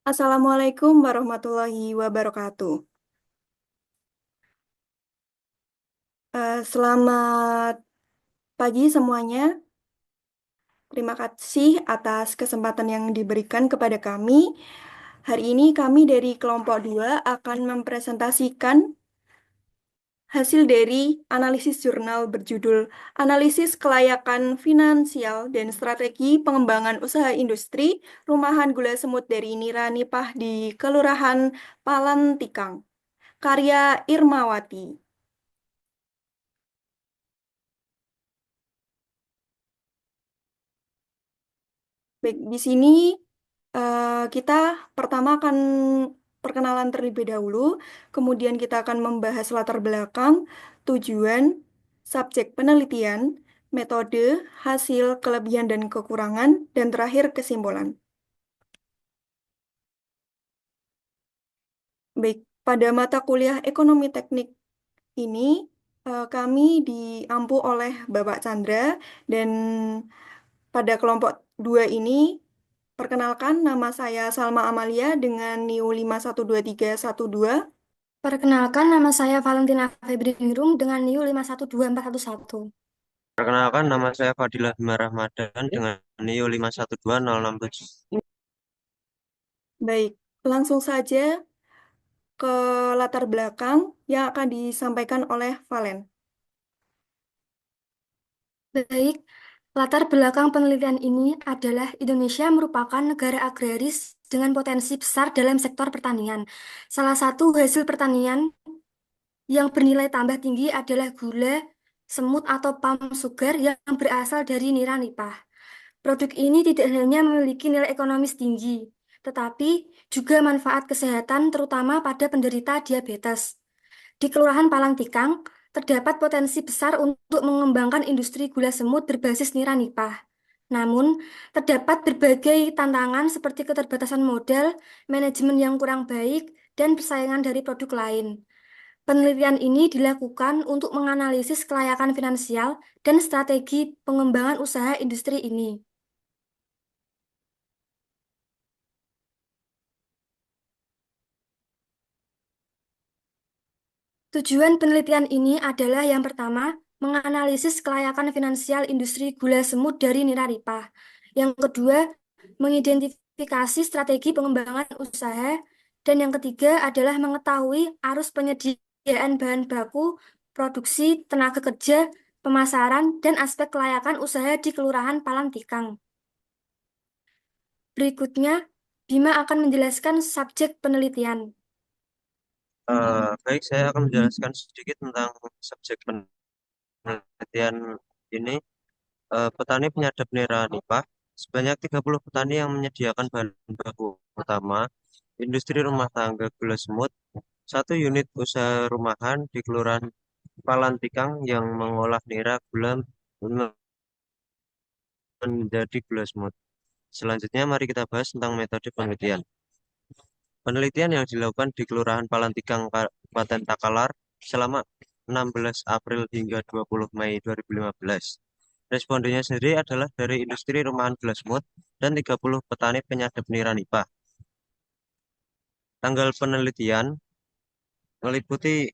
Assalamualaikum warahmatullahi wabarakatuh. Selamat pagi semuanya. Terima kasih atas kesempatan yang diberikan kepada kami. Hari ini kami dari kelompok 2 akan mempresentasikan hasil dari analisis jurnal berjudul Analisis Kelayakan Finansial dan Strategi Pengembangan Usaha Industri Rumahan Gula Semut dari Nira Nipah di Kelurahan Palantikang, karya Irmawati. Baik, di sini kita pertama akan perkenalan terlebih dahulu, kemudian kita akan membahas latar belakang, tujuan, subjek penelitian, metode, hasil, kelebihan dan kekurangan, dan terakhir kesimpulan. Baik, pada mata kuliah ekonomi teknik ini kami diampu oleh Bapak Chandra dan pada kelompok 2 ini perkenalkan, nama saya Salma Amalia dengan NIU 512312. Perkenalkan, nama saya Valentina Febri Nirung dengan NIU 512411. Perkenalkan, nama saya Fadilah Bima Ramadan dengan NIU 512067. Baik, langsung saja ke latar belakang yang akan disampaikan oleh Valen. Baik, latar belakang penelitian ini adalah Indonesia merupakan negara agraris dengan potensi besar dalam sektor pertanian. Salah satu hasil pertanian yang bernilai tambah tinggi adalah gula, semut atau palm sugar yang berasal dari nira nipah. Produk ini tidak hanya memiliki nilai ekonomis tinggi, tetapi juga manfaat kesehatan terutama pada penderita diabetes. Di Kelurahan Palangtikang, terdapat potensi besar untuk mengembangkan industri gula semut berbasis nira nipah. Namun, terdapat berbagai tantangan seperti keterbatasan modal, manajemen yang kurang baik, dan persaingan dari produk lain. Penelitian ini dilakukan untuk menganalisis kelayakan finansial dan strategi pengembangan usaha industri ini. Tujuan penelitian ini adalah yang pertama, menganalisis kelayakan finansial industri gula semut dari nira nipah. Yang kedua, mengidentifikasi strategi pengembangan usaha. Dan yang ketiga adalah mengetahui arus penyediaan bahan baku, produksi, tenaga kerja, pemasaran, dan aspek kelayakan usaha di Kelurahan Palantikang. Berikutnya, Bima akan menjelaskan subjek penelitian. Baik, saya akan menjelaskan sedikit tentang subjek penelitian ini. Petani penyadap nira nipah, sebanyak 30 petani yang menyediakan bahan baku utama, industri rumah tangga gula semut, satu unit usaha rumahan di Kelurahan Palantikang yang mengolah nira gula menjadi gula semut. Selanjutnya, mari kita bahas tentang metode penelitian. Penelitian yang dilakukan di Kelurahan Palantikang, Kabupaten Takalar selama 16 April hingga 20 Mei 2015. Respondennya sendiri adalah dari industri rumahan Glasmut dan 30 petani penyadap nira nipah. Tanggal penelitian meliputi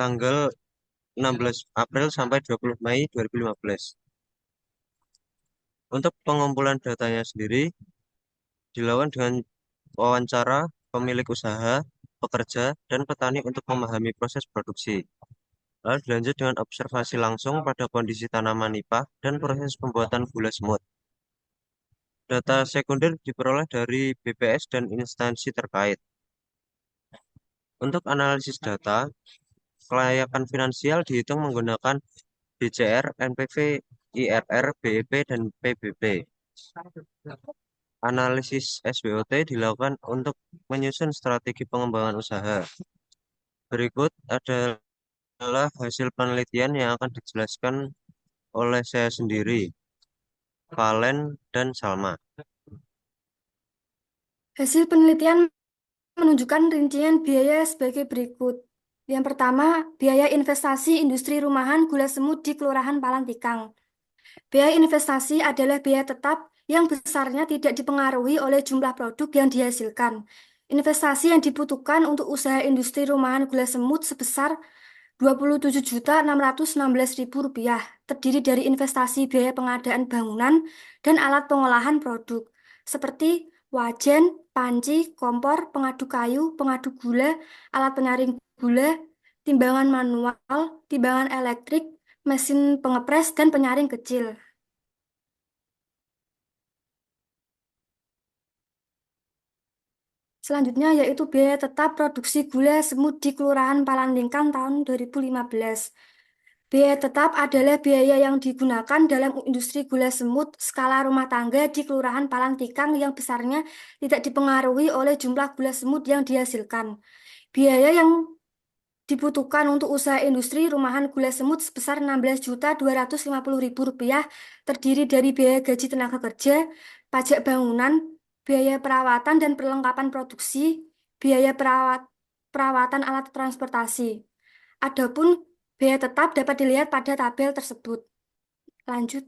tanggal 16 April sampai 20 Mei 2015. Untuk pengumpulan datanya sendiri dilakukan dengan wawancara pemilik usaha, pekerja, dan petani untuk memahami proses produksi. Lalu dilanjut dengan observasi langsung pada kondisi tanaman nipah dan proses pembuatan gula semut. Data sekunder diperoleh dari BPS dan instansi terkait. Untuk analisis data, kelayakan finansial dihitung menggunakan BCR, NPV, IRR, BEP, dan PBB. Analisis SWOT dilakukan untuk menyusun strategi pengembangan usaha. Berikut adalah hasil penelitian yang akan dijelaskan oleh saya sendiri, Valen, dan Salma. Hasil penelitian menunjukkan rincian biaya sebagai berikut. Yang pertama, biaya investasi industri rumahan gula semut di Kelurahan Palantikang. Biaya investasi adalah biaya tetap yang besarnya tidak dipengaruhi oleh jumlah produk yang dihasilkan. Investasi yang dibutuhkan untuk usaha industri rumahan gula semut sebesar Rp27.616.000, terdiri dari investasi biaya pengadaan bangunan dan alat pengolahan produk, seperti wajan, panci, kompor, pengaduk kayu, pengaduk gula, alat penyaring gula, timbangan manual, timbangan elektrik, mesin pengepres, dan penyaring kecil. Selanjutnya yaitu biaya tetap produksi gula semut di Kelurahan Palangtingkan tahun 2015. Biaya tetap adalah biaya yang digunakan dalam industri gula semut skala rumah tangga di Kelurahan Palangtikang yang besarnya tidak dipengaruhi oleh jumlah gula semut yang dihasilkan. Biaya yang dibutuhkan untuk usaha industri rumahan gula semut sebesar Rp16.250.000, terdiri dari biaya gaji tenaga kerja, pajak bangunan, biaya perawatan dan perlengkapan produksi, biaya perawatan alat transportasi. Adapun biaya tetap dapat dilihat pada tabel tersebut. Lanjut.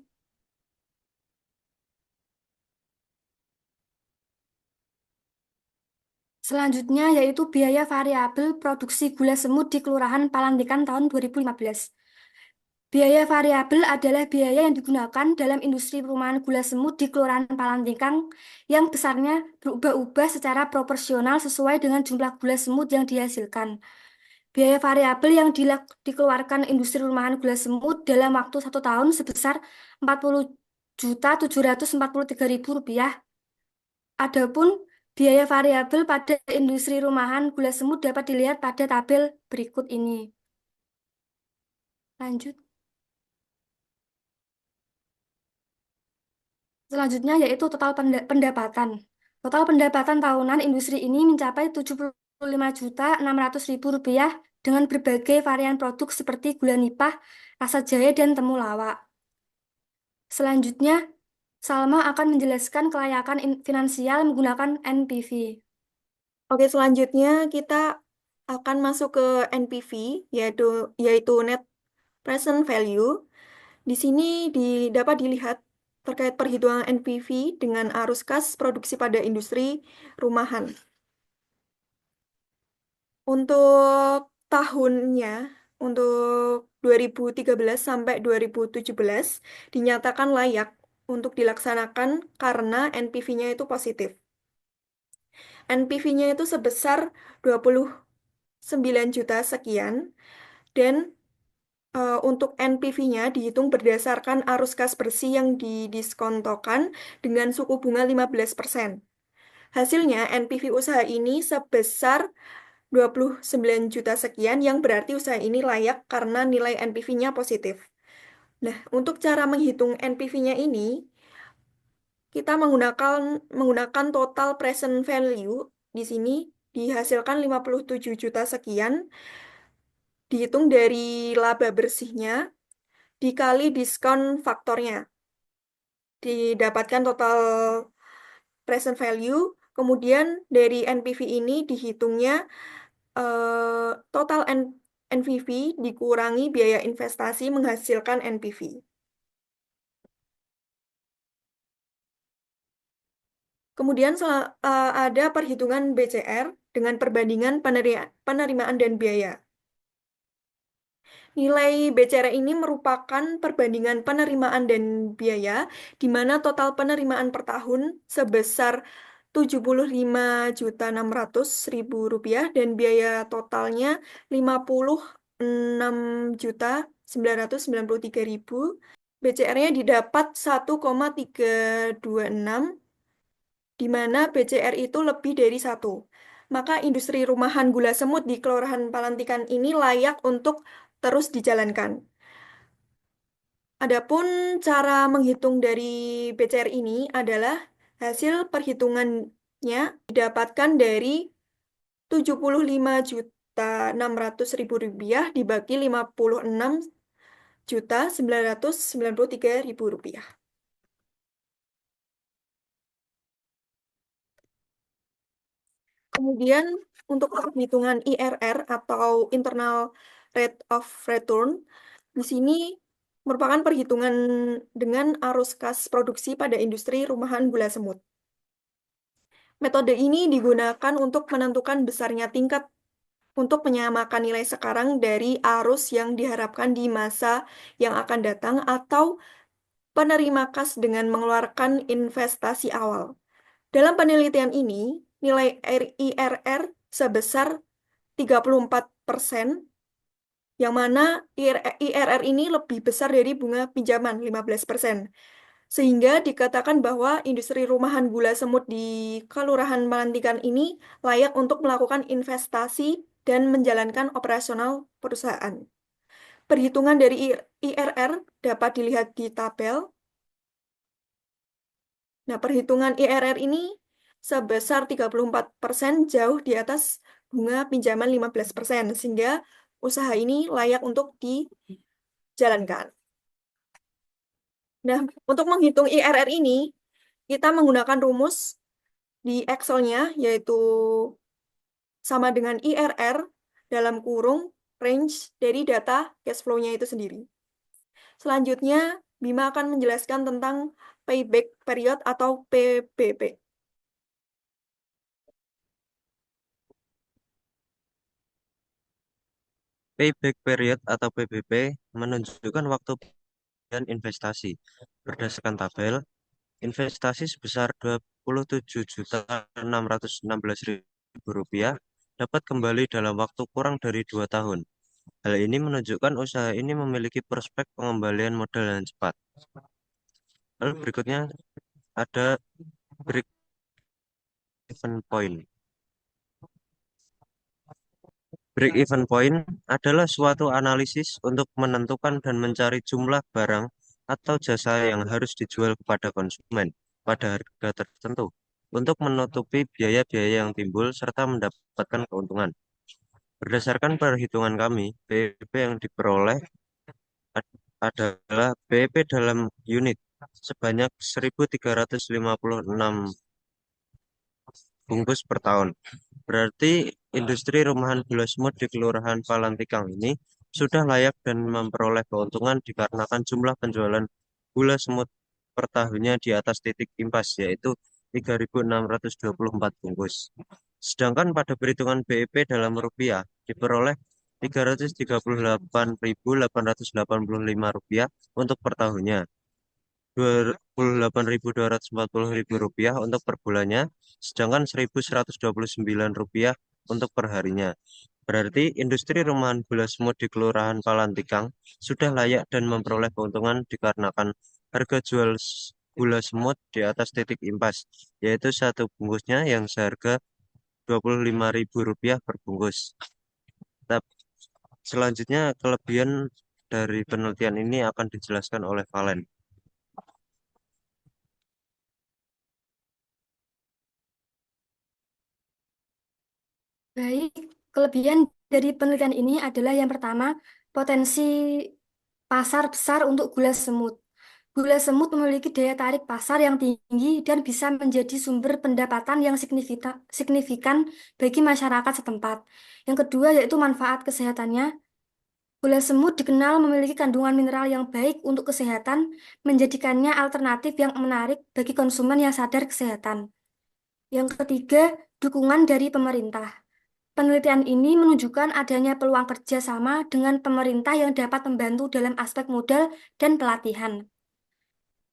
Selanjutnya yaitu biaya variabel produksi gula semut di Kelurahan Palantikan tahun 2015. Biaya variabel adalah biaya yang digunakan dalam industri perumahan gula semut di Kelurahan Palantikang yang besarnya berubah-ubah secara proporsional sesuai dengan jumlah gula semut yang dihasilkan. Biaya variabel yang dikeluarkan industri rumahan gula semut dalam waktu 1 tahun sebesar Rp40.743.000. Adapun biaya variabel pada industri rumahan gula semut dapat dilihat pada tabel berikut ini. Lanjut. Selanjutnya yaitu total pendapatan. Total pendapatan tahunan industri ini mencapai Rp75.600.000 dengan berbagai varian produk seperti gula nipah, rasa jahe, dan temulawak. Selanjutnya, Salma akan menjelaskan kelayakan finansial menggunakan NPV. Oke, selanjutnya kita akan masuk ke NPV, yaitu yaitu Net Present Value. Di sini dapat dilihat terkait perhitungan NPV dengan arus kas produksi pada industri rumahan. Untuk tahunnya, untuk 2013 sampai 2017 dinyatakan layak untuk dilaksanakan karena NPV-nya itu positif. NPV-nya itu sebesar 29 juta sekian dan untuk NPV-nya dihitung berdasarkan arus kas bersih yang didiskontokan dengan suku bunga 15%. Hasilnya NPV usaha ini sebesar 29 juta sekian yang berarti usaha ini layak karena nilai NPV-nya positif. Nah, untuk cara menghitung NPV-nya ini kita menggunakan total present value di sini dihasilkan 57 juta sekian dihitung dari laba bersihnya dikali diskon faktornya. Didapatkan total present value, kemudian dari NPV ini dihitungnya total NPV dikurangi biaya investasi menghasilkan NPV. Kemudian ada perhitungan BCR dengan perbandingan penerimaan dan biaya. Nilai BCR ini merupakan perbandingan penerimaan dan biaya, di mana total penerimaan per tahun sebesar Rp75.600.000 dan biaya totalnya Rp56.993.000. BCR-nya didapat 1,326, di mana BCR itu lebih dari 1. Maka industri rumahan gula semut di Kelurahan Palantikan ini layak untuk terus dijalankan. Adapun cara menghitung dari BCR ini adalah hasil perhitungannya didapatkan dari Rp75.600.000 dibagi Rp56.993.000. Kemudian untuk perhitungan IRR atau Internal Rate of Return, di sini merupakan perhitungan dengan arus kas produksi pada industri rumahan gula semut. Metode ini digunakan untuk menentukan besarnya tingkat untuk menyamakan nilai sekarang dari arus yang diharapkan di masa yang akan datang atau penerima kas dengan mengeluarkan investasi awal. Dalam penelitian ini, nilai IRR sebesar 34%, yang mana IRR ini lebih besar dari bunga pinjaman 15%. Sehingga dikatakan bahwa industri rumahan gula semut di Kelurahan Pelantikan ini layak untuk melakukan investasi dan menjalankan operasional perusahaan. Perhitungan dari IRR dapat dilihat di tabel. Nah, perhitungan IRR ini sebesar 34% jauh di atas bunga pinjaman 15%, sehingga usaha ini layak untuk dijalankan. Nah, untuk menghitung IRR ini, kita menggunakan rumus di Excel-nya, yaitu sama dengan IRR dalam kurung range dari data cash flow-nya itu sendiri. Selanjutnya, Bima akan menjelaskan tentang payback period atau PBP. Payback period atau PBP menunjukkan waktu dan investasi. Berdasarkan tabel, investasi sebesar Rp27.616.000 dapat kembali dalam waktu kurang dari 2 tahun. Hal ini menunjukkan usaha ini memiliki prospek pengembalian modal yang cepat. Lalu berikutnya ada break-even point. Break-even point adalah suatu analisis untuk menentukan dan mencari jumlah barang atau jasa yang harus dijual kepada konsumen pada harga tertentu untuk menutupi biaya-biaya yang timbul serta mendapatkan keuntungan. Berdasarkan perhitungan kami, BEP yang diperoleh adalah BEP dalam unit sebanyak 1.356 bungkus per tahun. Berarti industri rumahan gula semut di Kelurahan Palantikang ini sudah layak dan memperoleh keuntungan dikarenakan jumlah penjualan gula semut per tahunnya di atas titik impas, yaitu 3.624 bungkus. Sedangkan pada perhitungan BEP dalam rupiah diperoleh Rp338.885 untuk per tahunnya. Rp28.240 untuk per bulannya, sedangkan Rp1.129 untuk per harinya. Berarti industri rumahan gula semut di Kelurahan Palantikang sudah layak dan memperoleh keuntungan dikarenakan harga jual gula semut di atas titik impas, yaitu satu bungkusnya yang seharga Rp25.000 per bungkus. Selanjutnya, kelebihan dari penelitian ini akan dijelaskan oleh Valen. Baik, kelebihan dari penelitian ini adalah yang pertama, potensi pasar besar untuk gula semut. Gula semut memiliki daya tarik pasar yang tinggi dan bisa menjadi sumber pendapatan yang signifikan bagi masyarakat setempat. Yang kedua yaitu manfaat kesehatannya. Gula semut dikenal memiliki kandungan mineral yang baik untuk kesehatan, menjadikannya alternatif yang menarik bagi konsumen yang sadar kesehatan. Yang ketiga, dukungan dari pemerintah. Penelitian ini menunjukkan adanya peluang kerjasama dengan pemerintah yang dapat membantu dalam aspek modal dan pelatihan.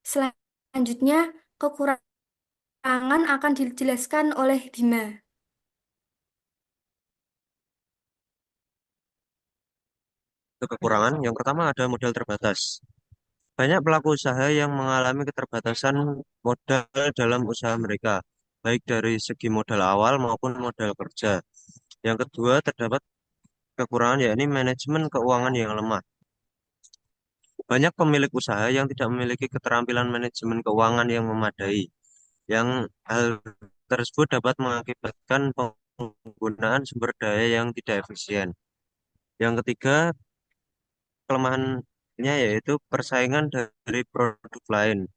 Selanjutnya, kekurangan akan dijelaskan oleh Bima. Untuk kekurangan, yang pertama ada modal terbatas. Banyak pelaku usaha yang mengalami keterbatasan modal dalam usaha mereka, baik dari segi modal awal maupun modal kerja. Yang kedua, terdapat kekurangan yakni manajemen keuangan yang lemah. Banyak pemilik usaha yang tidak memiliki keterampilan manajemen keuangan yang memadai, yang hal tersebut dapat mengakibatkan penggunaan sumber daya yang tidak efisien. Yang ketiga, kelemahannya yaitu persaingan dari produk lain.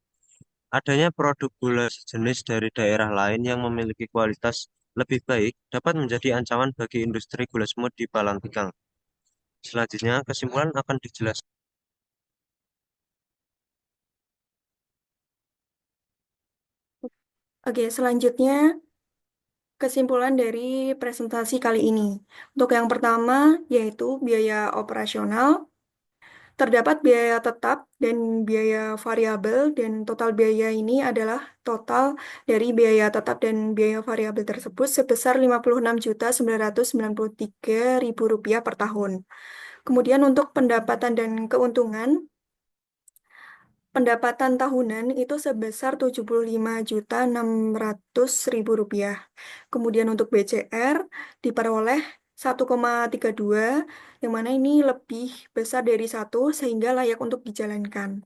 Adanya produk gula sejenis dari daerah lain yang memiliki kualitas lebih baik dapat menjadi ancaman bagi industri gula semut di Palangtikang. Selanjutnya, kesimpulan akan dijelaskan. Oke, selanjutnya kesimpulan dari presentasi kali ini. Untuk yang pertama, yaitu biaya operasional. Terdapat biaya tetap dan biaya variabel, dan total biaya ini adalah total dari biaya tetap dan biaya variabel tersebut sebesar Rp56.993.000 per tahun. Kemudian untuk pendapatan dan keuntungan, pendapatan tahunan itu sebesar Rp75.600.000. Kemudian untuk BCR diperoleh 1,32, yang mana ini lebih besar dari satu sehingga layak untuk dijalankan.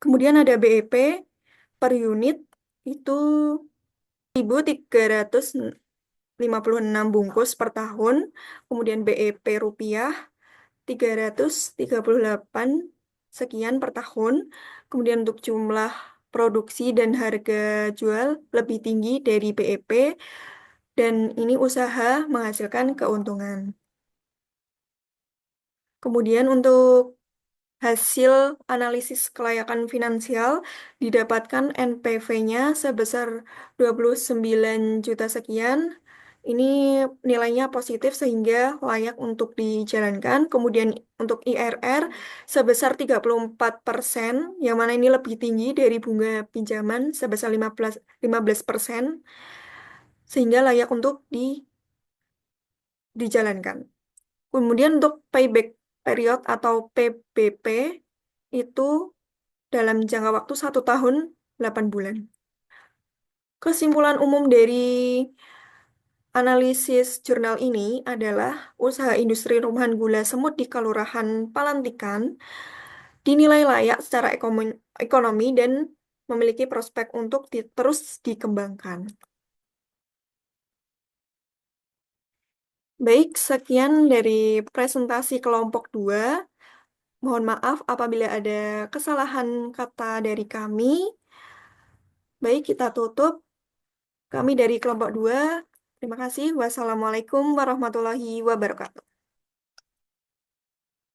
Kemudian ada BEP per unit itu 1.356 bungkus per tahun. Kemudian BEP rupiah 338 sekian per tahun. Kemudian untuk jumlah produksi dan harga jual lebih tinggi dari BEP, dan ini usaha menghasilkan keuntungan. Kemudian untuk hasil analisis kelayakan finansial didapatkan NPV-nya sebesar 29 juta sekian. Ini nilainya positif sehingga layak untuk dijalankan. Kemudian untuk IRR sebesar 34%, yang mana ini lebih tinggi dari bunga pinjaman sebesar 15%, sehingga layak untuk dijalankan. Kemudian untuk payback period atau PBP itu dalam jangka waktu 1 tahun 8 bulan. Kesimpulan umum dari analisis jurnal ini adalah usaha industri rumahan gula semut di Kelurahan Palantikan dinilai layak secara ekonomi dan memiliki prospek untuk terus dikembangkan. Baik, sekian dari presentasi kelompok 2. Mohon maaf apabila ada kesalahan kata dari kami. Baik, kita tutup. Kami dari kelompok 2. Terima kasih. Wassalamualaikum warahmatullahi wabarakatuh.